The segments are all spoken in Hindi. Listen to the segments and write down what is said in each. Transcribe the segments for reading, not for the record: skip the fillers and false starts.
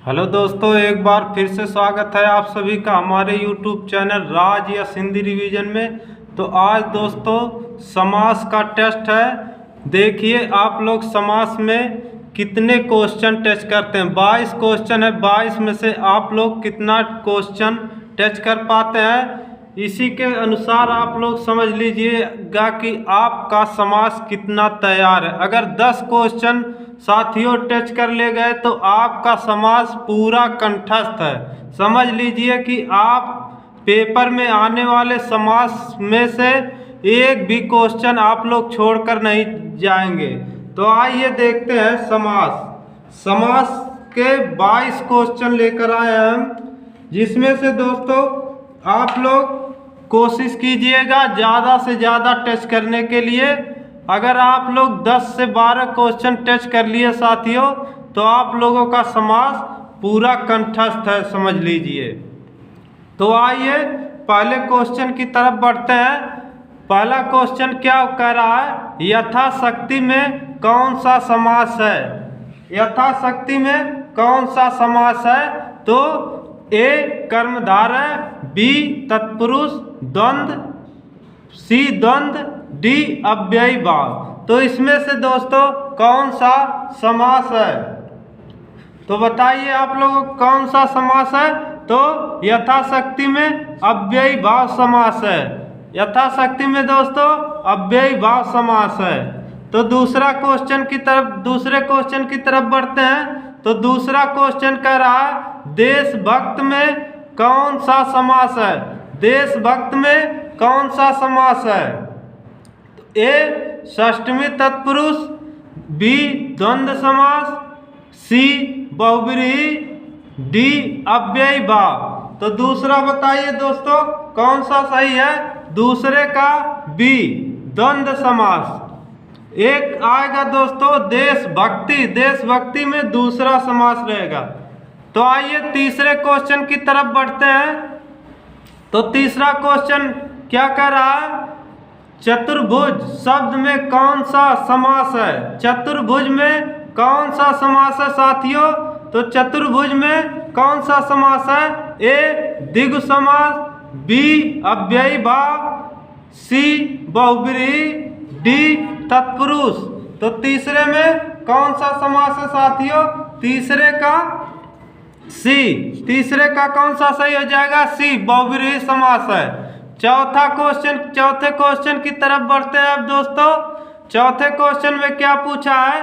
हेलो दोस्तों, एक बार फिर से स्वागत है आप सभी का हमारे YouTube चैनल राज या सिंधी रिवीजन में। तो आज दोस्तों समास का टेस्ट है। देखिए आप लोग समास में कितने क्वेश्चन टच करते हैं। 22 क्वेश्चन है, 22 में से आप लोग कितना क्वेश्चन टच कर पाते हैं, इसी के अनुसार आप लोग समझ लीजिएगा कि आपका समास कितना तैयार है। अगर 10 क्वेश्चन साथियों टच कर ले गए तो आपका समास पूरा कंठस्थ है। समझ लीजिए कि आप पेपर में आने वाले समास में से एक भी क्वेश्चन आप लोग छोड़कर नहीं जाएंगे। तो आइए देखते हैं समास के 22 क्वेश्चन लेकर आए हैं हम, जिसमें से दोस्तों आप लोग कोशिश कीजिएगा ज़्यादा से ज़्यादा टच करने के लिए। अगर आप लोग 10 से 12 क्वेश्चन टच कर लिए साथियों तो आप लोगों का समास पूरा कंठस्थ है, समझ लीजिए। तो आइए पहले क्वेश्चन की तरफ बढ़ते हैं। पहला क्वेश्चन क्या कह रहा है, यथाशक्ति में कौन सा समास है। यथाशक्ति में कौन सा समास है? तो ए कर्मधारय, बी तत्पुरुष द्वंद्व, सी द्वंद्व, डी अव्ययी भाव। तो इसमें से दोस्तों कौन सा समास है? तो बताइए आप लोगों को कौन सा समास है। तो यथाशक्ति में अव्ययी भाव समास है। यथाशक्ति में दोस्तों अव्ययी भाव समास है। तो दूसरे क्वेश्चन की तरफ बढ़ते हैं। तो दूसरा क्वेश्चन कह रहा है देशभक्त में कौन सा समास है। देशभक्त में कौन सा समास है? ए षष्टमी तत्पुरुष, बी द्वंद्व समास, सी बहुव्रीहि, डी अव्ययी भाव। तो दूसरा बताइए दोस्तों कौन सा सही है? दूसरे का बी द्वंद्व समास। एक आएगा दोस्तों देशभक्ति में दूसरा समास रहेगा। तो आइए तीसरे क्वेश्चन की तरफ बढ़ते हैं। तो तीसरा क्वेश्चन क्या कह रहा है, चतुर्भुज शब्द में कौन सा समास है। चतुर्भुज में कौन सा समास है साथियों? तो चतुर्भुज में कौन सा समास है? ए द्विगु समास, बी अव्ययी भाव, सी बहुव्रीहि, डी तत्पुरुष। तो तीसरे में कौन सा समास है साथियों? तीसरे का सी। तीसरे का कौन सा सही हो जाएगा? सी बहुव्रीहि समास है। चौथे क्वेश्चन की तरफ बढ़ते हैं अब दोस्तों। चौथे क्वेश्चन में क्या पूछा है,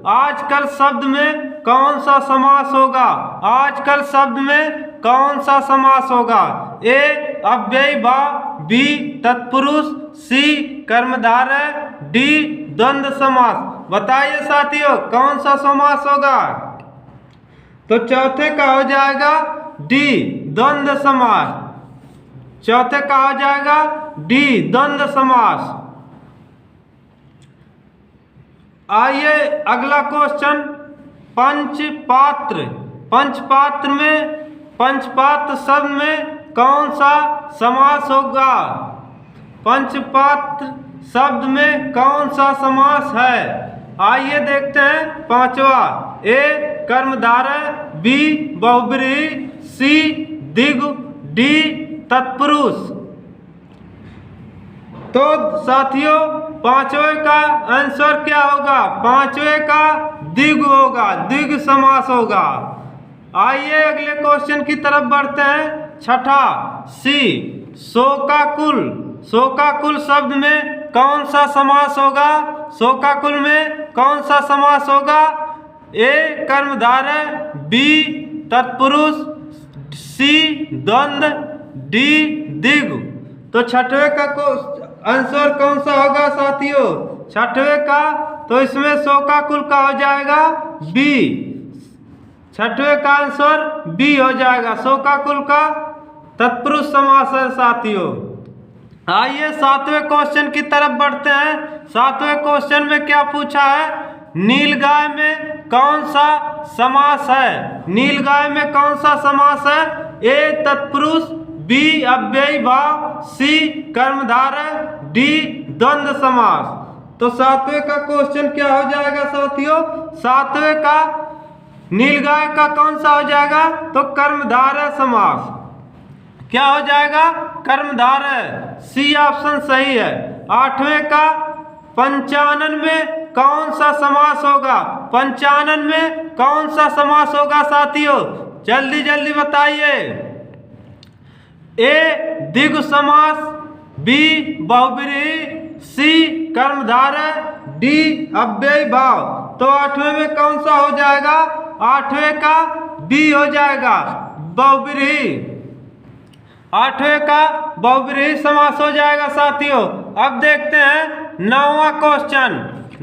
आजकल शब्द में कौन सा समास होगा। आजकल शब्द में कौन सा समास होगा? ए अव्ययी भाव, बी तत्पुरुष, सी कर्मधारय, डी द्वंद्व समास। बताइए साथियों कौन सा समास होगा? तो चौथे का हो जाएगा डी द्वंद्व समास। चौथे का हो जाएगा डी द्वंद्व समास। आइए अगला क्वेश्चन, पंचपात्र शब्द में कौन सा समास होगा। पंचपात्र शब्द में कौन सा समास है? आइए देखते हैं पांचवा, ए कर्मधारय, बी बहुव्रीहि, सी द्विगु, डी तत्पुरुष। तो साथियों पांचवें का आंसर क्या होगा? पांचवें का द्विगु होगा, द्विगु समास होगा। आइए अगले क्वेश्चन की तरफ बढ़ते हैं। छठा, सी शोकाकुल शब्द में कौन सा समास होगा। शोकाकुल में कौन सा समास होगा? ए कर्मधारय, बी तत्पुरुष, सी द्वंद्व, डी द्विगु। तो छठवें का आंसर कौन सा होगा साथियों? छठवें का, तो इसमें शोकाकुल का हो जाएगा बी। छठवें का आंसर बी हो जाएगा, शोकाकुल का तत्पुरुष समास है साथियों। आइए सातवें क्वेश्चन की तरफ बढ़ते हैं। सातवें क्वेश्चन में क्या पूछा है, नीलगाय में कौन सा समास है। नीलगाय में कौन सा समास है? ए तत्पुरुष, बी अव्ययी भाव, सी कर्मधारय, डी द्वंद्व समास। तो सातवें का क्वेश्चन क्या हो जाएगा साथियों? सातवें का नीलगाय का कौन सा हो जाएगा? तो कर्मधारय समास। क्या हो जाएगा? कर्मधारय। सी ऑप्शन सही है। 8वें का 95 में कौन सा समास होगा? 95 में कौन सा समास होगा साथियों? जल्दी जल्दी बताइए। ए द्विगु समास, बी बहुव्रीहि, सी कर्मधारय, डी अव्ययी भाव। तो 8वें में कौन सा हो जाएगा? 8वें का बी हो जाएगा, बहुव्रीहि। 8वें का बहुव्रीहि समास हो जाएगा साथियों। अब देखते हैं 9वां क्वेश्चन।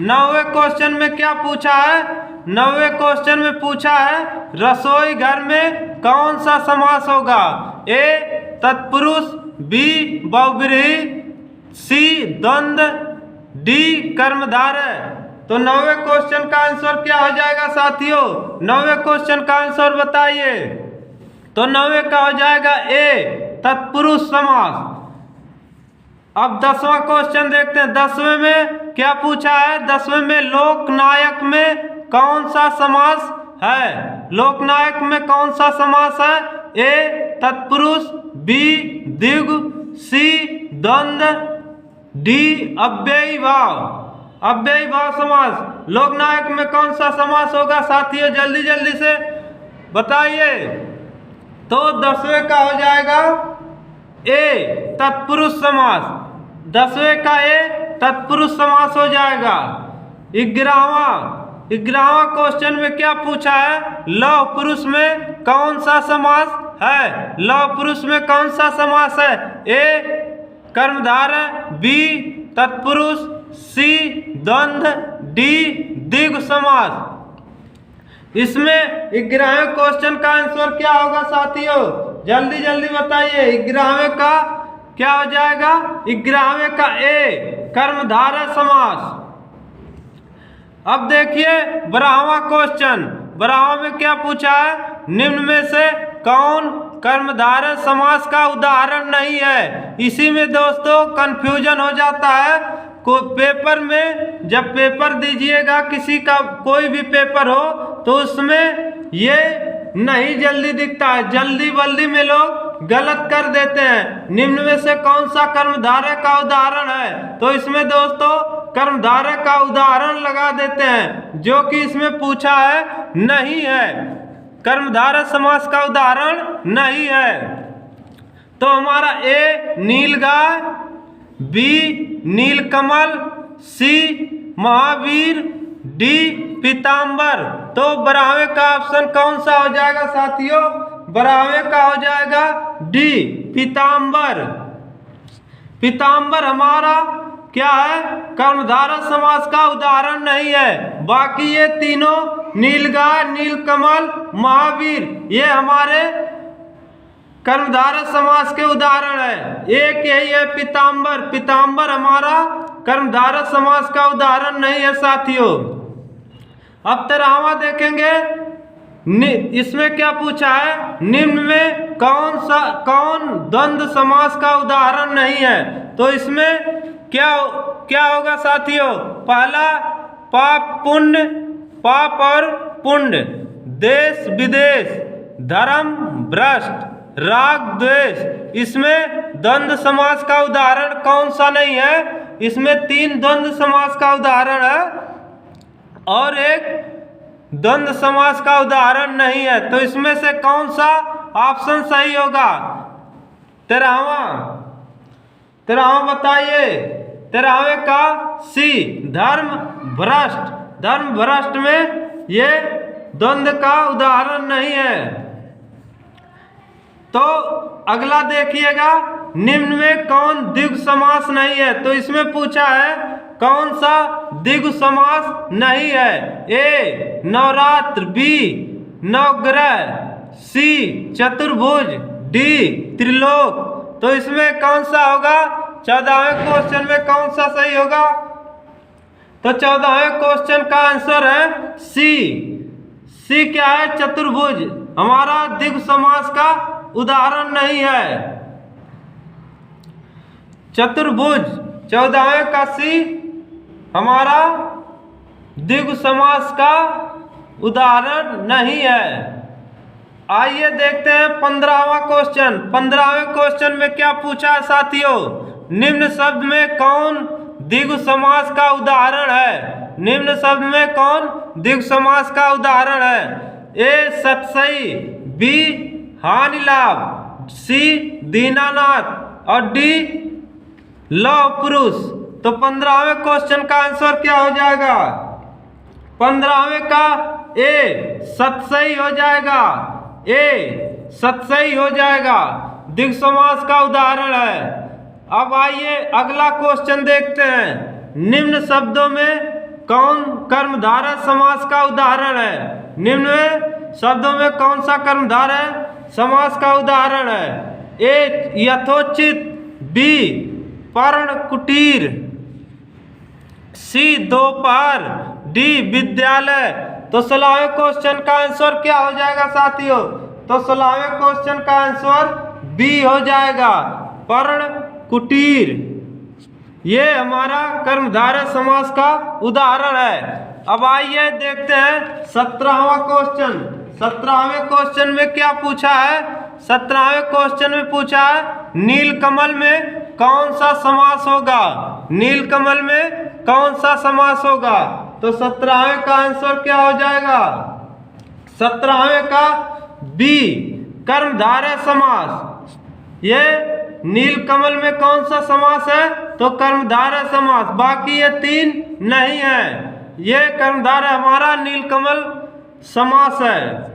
9वें क्वेश्चन में क्या पूछा है? 9वें क्वेश्चन में पूछा है रसोई घर में कौन सा समास होगा? ए तत्पुरुष, बी बहुव्रीहि, सी द्वंद्व, डी कर्मधारय। तो 9वें क्वेश्चन का आंसर क्या हो जाएगा साथियों? 9वें क्वेश्चन का आंसर बताइए। तो 9वें का हो जाएगा ए तत्पुरुष समास। अब 10वां क्वेश्चन देखते हैं। 10वें में क्या पूछा है? 10वें में लोकनायक में कौन सा समास है? लोकनायक में कौन सा समास है? ए तत्पुरुष, बी द्विगु, सी द्वंद्व, डी अव्ययी भाव। अव्ययी भाव समास। लोकनायक में कौन सा समास होगा साथियों? जल्दी जल्दी से बताइए। तो 10वें का हो जाएगा ए तत्पुरुष समास। 10वें का ए तत्पुरुष समास हो जाएगा। 11वां क्वेश्चन में क्या पूछा है? लौह पुरुष में कौन सा समास है? लौह पुरुष में कौन सा समास है? ए कर्मधारय, बी तत्पुरुष, सी द्वंद्व, डी द्विगु समास। इसमें 11वें क्वेश्चन का आंसर क्या होगा साथियों? जल्दी जल्दी बताइए। 11वें का क्या हो जाएगा? 11वें का ए कर्मधारय समास। अब देखिए 12वां क्वेश्चन। 12वां में क्या पूछा है? निम्न में से कौन कर्मधारय समास का उदाहरण नहीं है? इसी में दोस्तों कंफ्यूजन हो जाता है। को पेपर में जब पेपर दीजिएगा, किसी का कोई भी पेपर हो, तो उसमें ये नहीं जल्दी दिखता है। जल्दी बल्दी में लोग गलत कर देते हैं। निम्न में से कौन सा कर्मधारय का उदाहरण है? तो इसमें दोस्तों कर्मधारय का उदाहरण लगा देते हैं, जो कि इसमें पूछा है नहीं है। कर्मधारय समास का उदाहरण नहीं है। तो हमारा ए नीलगाय, बी नीलकमल, सी महावीर, डी पीताम्बर। तो 12वें का ऑप्शन कौन सा हो जाएगा साथियों? 12वें का हो जाएगा डी पीताम्बर। पीताम्बर हमारा क्या है? कर्मधारय समास का उदाहरण नहीं है। बाकी ये तीनों नीलगाय, नीलकमल, महावीर ये हमारे कर्मधारय समास के उदाहरण है। एक यही है पीताम्बर। पीताम्बर हमारा कर्मधारय समास का उदाहरण नहीं है साथियों। अब 13वां देखेंगे। इसमें क्या पूछा है? निम्न में कौन द्वंद्व समास का उदाहरण नहीं है? तो इसमें क्या होगा साथियों? पहला पाप पुण्य, पाप और पुण्य, देश विदेश, धर्म भ्रष्ट, राग द्वेष। इसमें द्वंद्व समास का उदाहरण कौन सा नहीं है? इसमें 3 द्वंद्व समास का उदाहरण है और एक द्वंद्व समास का उदाहरण नहीं है। तो इसमें से कौन सा ऑप्शन सही होगा? 13वां बताइए। 13वें का सी धर्म भ्रष्ट। धर्म भ्रष्ट में ये द्वंद्व का उदाहरण नहीं है। तो अगला देखिएगा, निम्न में कौन द्विगु समास नहीं है? तो इसमें पूछा है कौन सा द्विगु समास नहीं है? ए नवरात्र, बी नवग्रह, सी चतुर्भुज, डी त्रिलोक। तो इसमें कौन सा होगा? 14वें क्वेश्चन में कौन सा सही होगा? तो 14वें क्वेश्चन का आंसर है सी। सी क्या है? चतुर्भुज हमारा द्विगु समास का उदाहरण नहीं है। चतुर्भुज 14वें का सी हमारा द्विगु समास का उदाहरण नहीं है। आइए देखते हैं 15वां क्वेश्चन। 15वें क्वेश्चन में क्या पूछा है साथियों, निम्न शब्द में कौन द्विगु समास का उदाहरण है? निम्न शब्द में कौन द्विगु समास का उदाहरण है? ए सतसई, बी हानि लाभ, सी दीनानाथ और डी लौह पुरुष। तो 15वें क्वेश्चन का आंसर क्या हो जाएगा? 15वें का ए सतसई हो जाएगा, ए सतसई हो जाएगा, द्विगु समास का उदाहरण है। अब आइए अगला क्वेश्चन देखते हैं, निम्न शब्दों में कौन कर्मधारय समास का उदाहरण है? निम्न शब्दों में कौन सा कर्मधारय समास का उदाहरण है? ए यथोचित, बी पर्ण कुटीर, सी दोपहर, डी विद्यालय। तो 16वें क्वेश्चन का आंसर क्या हो जाएगा साथियों? तो 16वें क्वेश्चन का आंसर बी हो जाएगा, पर्ण कुटीर। ये हमारा कर्मधारय समास का उदाहरण है। अब आइए देखते हैं 17वां क्वेश्चन। 17वें क्वेश्चन में क्या पूछा है? 17वें क्वेश्चन में पूछा है नीलकमल में कौन सा समास होगा? नीलकमल में कौन सा समास होगा? तो 17वें का आंसर क्या हो जाएगा? 17वें का बी कर्मधारय समास। ये नीलकमल में कौन सा समास है? तो कर्मधारय समास। बाकी ये तीन नहीं है, ये कर्मधारय हमारा नीलकमल समास है।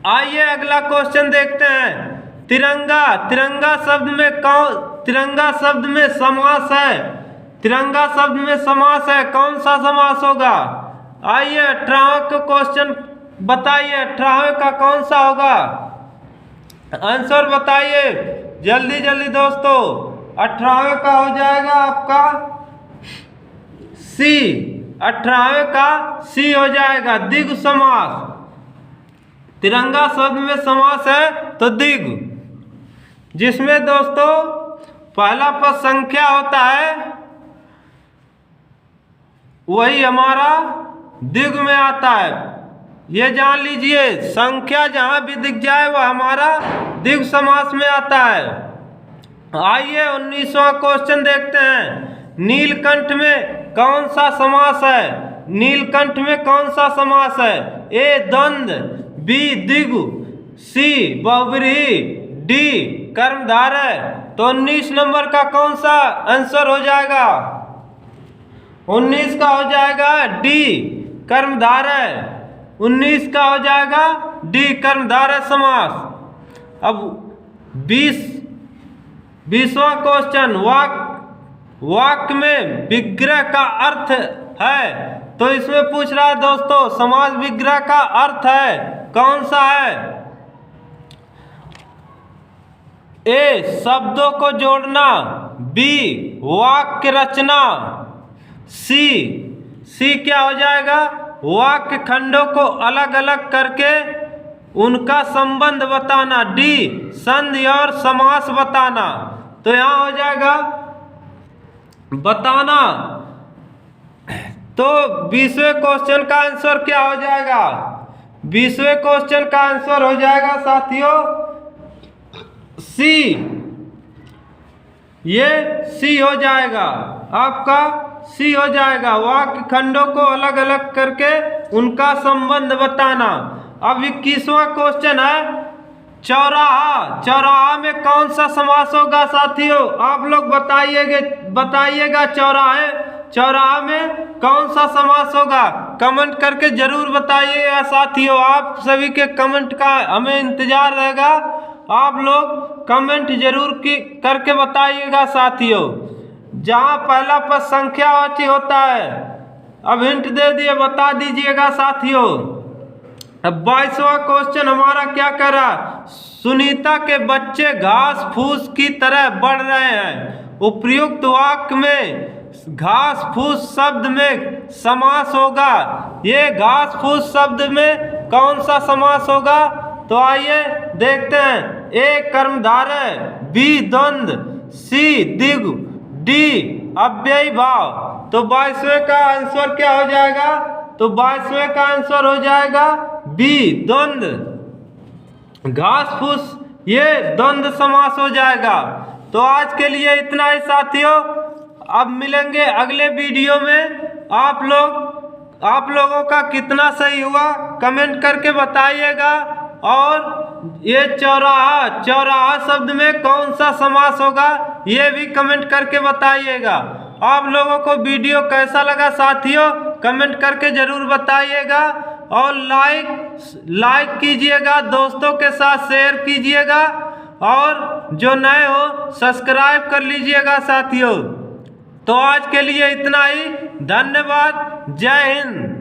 आइए अगला क्वेश्चन देखते हैं, तिरंगा। तिरंगा शब्द में कौन, तिरंगा शब्द में समास है, तिरंगा शब्द में समास है, कौन सा समास होगा? आइए 18वें का क्वेश्चन बताइए, 18वें का कौन सा होगा? आंसर बताइए जल्दी जल्दी दोस्तों। 18वें का हो जाएगा आपका सी, 18वें का सी हो जाएगा, द्विगु समास। तिरंगा शब्द में समास है तो द्विगु, जिसमें दोस्तों पहला पद संख्या होता है, वही हमारा द्विगु में आता है। ये जान लीजिए, संख्या जहां भी दिख जाए वह हमारा द्विगु समास में आता है। आइए 19वां क्वेश्चन देखते हैं, नीलकंठ में कौन सा समास है? नीलकंठ में कौन सा समास है? ए द्वंद्व, बी द्विगु, सी बहुव्रीहि, डी कर्मधारय। तो 19 नंबर का कौन सा आंसर हो जाएगा? 19 का हो जाएगा डी कर्मधारय। 19 का हो जाएगा डी कर्मधारय समास। अब 20वां क्वेश्चन, वाक्य में विग्रह का अर्थ है। तो इसमें पूछ रहा है दोस्तों, समास विग्रह का अर्थ है, कौन सा है? ए शब्दों को जोड़ना, बी वाक्य रचना, सी क्या हो जाएगा? वाक्य खंडों को अलग अलग करके उनका संबंध बताना, डी संधि और समास बताना। तो यहां हो जाएगा बताना। तो 20वें क्वेश्चन का आंसर क्या हो जाएगा? 20वें क्वेश्चन का आंसर हो जाएगा साथियों सी। ये सी हो जाएगा आपका, सी हो जाएगा, वाक्य खंडों को अलग अलग करके उनका संबंध बताना। अब 21वां क्वेश्चन है, चौराहा। चौराहा में कौन सा समास होगा साथियों? आप लोग बताइएगा चौराहा में कौन सा समास होगा? कमेंट करके जरूर बताइएगा साथियों। आप सभी के कमेंट का हमें इंतजार रहेगा, आप लोग कमेंट जरूर करके बताइएगा साथियों। जहां पहला पद संख्यावाची होता है, अब हिंट दे दिए, बता दीजिएगा साथियों। अब 22वां क्वेश्चन हमारा क्या कर रहा? सुनीता के बच्चे घास फूस की तरह बढ़ रहे हैं। उपयुक्त वाक्य में घास फूस शब्द में समास होगा। ये घास फूस शब्द में कौन सा समास होगा? तो आइए देखते हैं, ए कर्मधारय, बी द्वंद्व, सी द्विगु, डी अव्ययी भाव। तो 22वें का आंसर क्या हो जाएगा? तो 22वें का आंसर हो जाएगा बी, द्वंद्व। घास फूस ये द्वंद्व समास हो जाएगा। तो आज के लिए इतना ही साथियों, अब मिलेंगे अगले वीडियो में। आप लोगों का कितना सही हुआ कमेंट करके बताइएगा। और ये चौराहा शब्द में कौन सा समास होगा ये भी कमेंट करके बताइएगा। आप लोगों को वीडियो कैसा लगा साथियों कमेंट करके जरूर बताइएगा। और लाइक कीजिएगा, दोस्तों के साथ शेयर कीजिएगा, और जो नए हो सब्सक्राइब कर लीजिएगा साथियों। तो आज के लिए इतना ही, धन्यवाद, जय हिंद।